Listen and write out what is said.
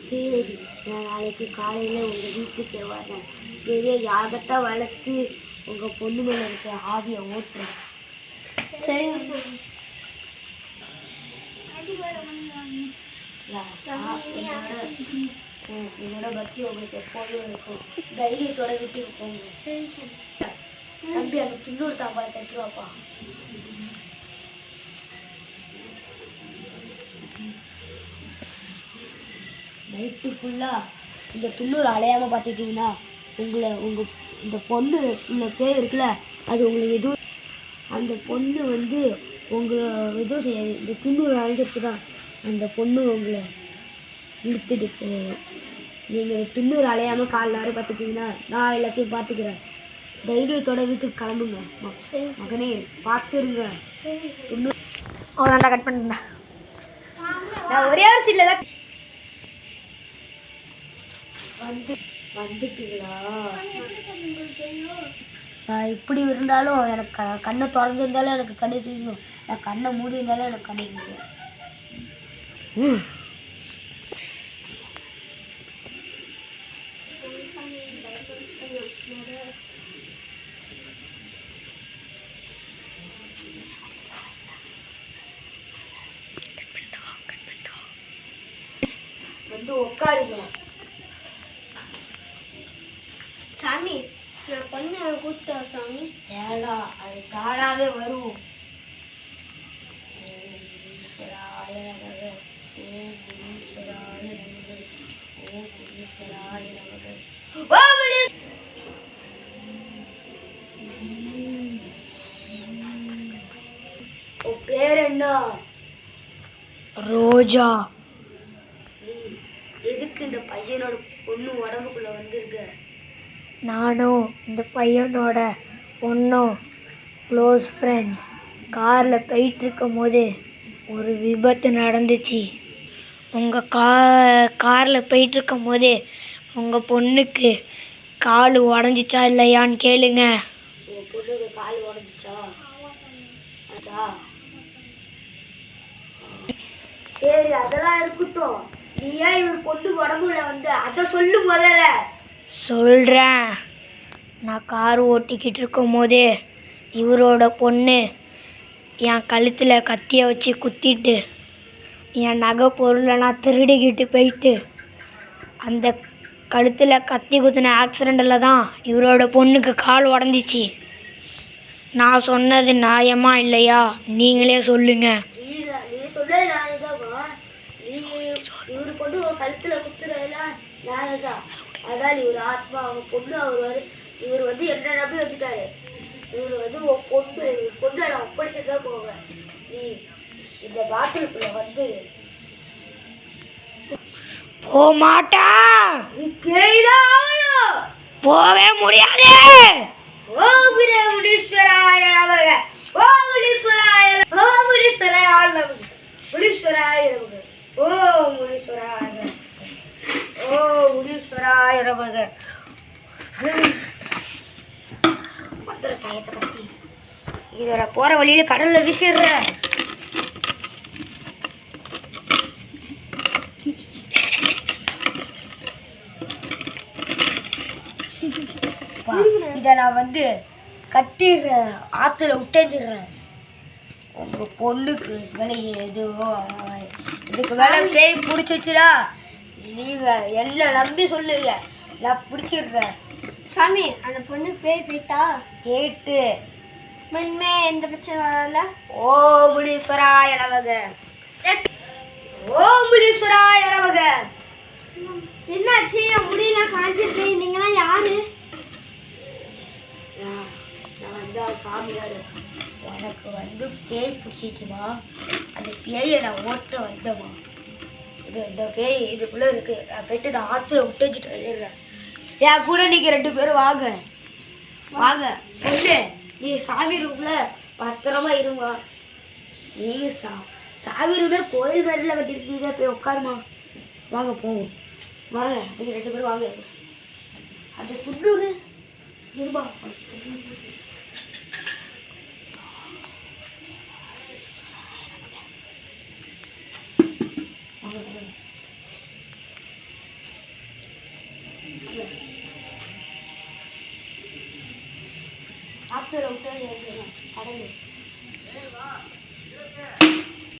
சரி, நான் நாளைக்கு காலையில் உங்கள் வீட்டுக்கு வரேன். பெரிய யாகத்தை வளர்த்து உங்கள் பொண்ணு மேலே இருக்க ஆவியை ஓட்டுறேன். சரி, என்னோட பக்தி உங்களுக்கு எப்போதும் இருக்கும். தைரியத்தோட வீட்டுக்கு போங்க. சரி தம்பி, அந்த துண்ணூறு தாம்பாளத்தை எடுத்துருவாப்பா. நைட்டு ஃபுல்லாக இந்த துண்ணூறு அலையாமல் பார்த்துக்கிட்டிங்கன்னா இந்த பொண்ணு உள்ள பேர் இருக்குல்ல, அது உங்களுக்கு எதுவும் அந்த பொண்ணு உங்களை எதுவும் செய்யாது. இந்த துண்ணூறு அலைஞ்சிட்டு தான் அந்த பொண்ணு உங்களை இழுத்துட்டு போயிடும். நீங்கள் துண்ணூறு அலையாமல் கால் நேரம் பார்த்துக்கிட்டிங்கன்னா நான் எல்லாத்தையும் பார்த்துக்கிறேன். தைரியத்தோட வீட்டுக்கு கிளம்புங்க. மகனே பார்த்துருங்க. துண்ணூறு அவ்வளோண்டா, கட் பண்ணுறேன். நான் ஒரே ஒரு சீட்டில் தான் வந்துட்டீங்களா? நான் இப்படி இருந்தாலும் எனக்கு கண்ணை திறந்துருந்தாலும் எனக்கு கண்ணு தெரியும். நான் கண்ணை மூடி இருந்தாலும் எனக்கு கண்ணு தெரியும். உட்காருங்க சாமி. நான் பொண்ணு கூப்பிட்டா சாமி. ஏடா, அது தானாகவே வரும். உன் பேர் என்ன? ரோஜா. எதுக்கு இந்த பையனோட பொண்ணு உடம்புக்குள்ள வந்திருக்க? நானும் இந்த பையனோட பொண்ணும் க்ளோஸ் ஃப்ரெண்ட்ஸ். காரில் போயிட்டுருக்கும் போது ஒரு விபத்து நடந்துச்சு. உங்கள் காரில் போயிட்டுருக்கும் போது உங்கள் பொண்ணுக்கு கால் உடஞ்சிச்சா இல்லையான்னு கேளுங்க. உங்கள் பொண்ணுக்கு கால் உடஞ்சிச்சா? சரி, அதெல்லாம் இருக்கட்டும். நீ ஏன் இவர் பொண்ணுக்கு உடம்புல அதை சொல்லு முதல்ல. சொல்கிறேன். நான் கார் ஓட்டிக்கிட்டு இருக்கும் போதே இவரோட பொண்ணு என் கழுத்தில் கத்தியை வச்சு குத்திட்டு என் நகை பொருளை நான் திருடிக்கிட்டு போயிட்டு அந்த கழுத்தில் கத்தி குத்தின ஆக்சிடெண்ட்டில் தான் இவரோட பொண்ணுக்கு கால் உடஞ்சிச்சு. நான் சொன்னது நியாயமா இல்லையா நீங்களே சொல்லுங்கள். நீ சொல்றது நியாயம்தாம்மா. இவர் பொண்ணு கழுத்தில் குத்துறதுலாம் நியாயம்தான். அதான் இவர் ஆத்மா, அவங்க பொண்ணு. இவர் என்ன நம்பி வந்துட்டாரு. இவர் உன் பொண்ணை நான் ஒப்படைச்சுதான் போவேன். நீ இந்த பாட்டிலுக்குள்ள போக மாட்டா. நீ பேய்தான் ஆகணும். போவே முடியாது. ஓம் முனீஸ்வராய நமக. ஓம் முனீஸ்வராய. ஓம் முனீஸ்வராய நமக. முனீஸ்வராய நமக. ஓம் முனீஸ்வராய நமக. ஓம் முனீஸ்வராய நமக. மந்திர காயத்தை கட்டி இதை போகிற வழியில் கடலில் வீசிடுற. இதை நான் கட்டிடுறேன், ஆற்றுல விட்டேஞ்சிடுறேன். உங்கள் பொண்ணுக்கு வேலை எதுவோ இதுக்கு வேலை பேய் பிடிச்சிச்சுனா நீங்கள் என்ன நம்பி சொல்லுங்க, நான் பிடிச்சிடுறேன். சாமி, அந்த பொண்ணு பேய் போயிட்டா கேட்டு மென்மே எந்த பிரச்சனை வரல. ஓம் முனீஸ்வராய நமக. ஓம் முனீஸ்வராய நமக. என்னாச்சு? முடியெல்லாம் காஞ்சிருக்கு. நீங்களாம் யாரு? நான் சாமியார். எனக்கு பேய் பிடிச்சிச்சுமா. அந்த பேயை நான் ஓட்ட வந்தேம்மா. இந்த பேய் இதுக்குள்ளே இருக்கு. நான் போயிட்டு இந்த ஆற்றுல விட்டு வச்சுட்டு வந்துடுறேன். என் கூட நீங்கள் 2 பேரும் வாங்க வாங்க. பொண்ணு, நீ சாமி ரூம்ல பத்திரமா இருமா. நீங்கள் சாமி ரூம்ல கோயில் மாதிரில கட்டிருக்கீங்க. போய் உட்காருமா. வாங்க போவோம். வாங்க, நீங்கள் 2 பேரும் வாங்க. அந்த புண்ணு இருமா. ஆத்துல விட்டு கடவுள்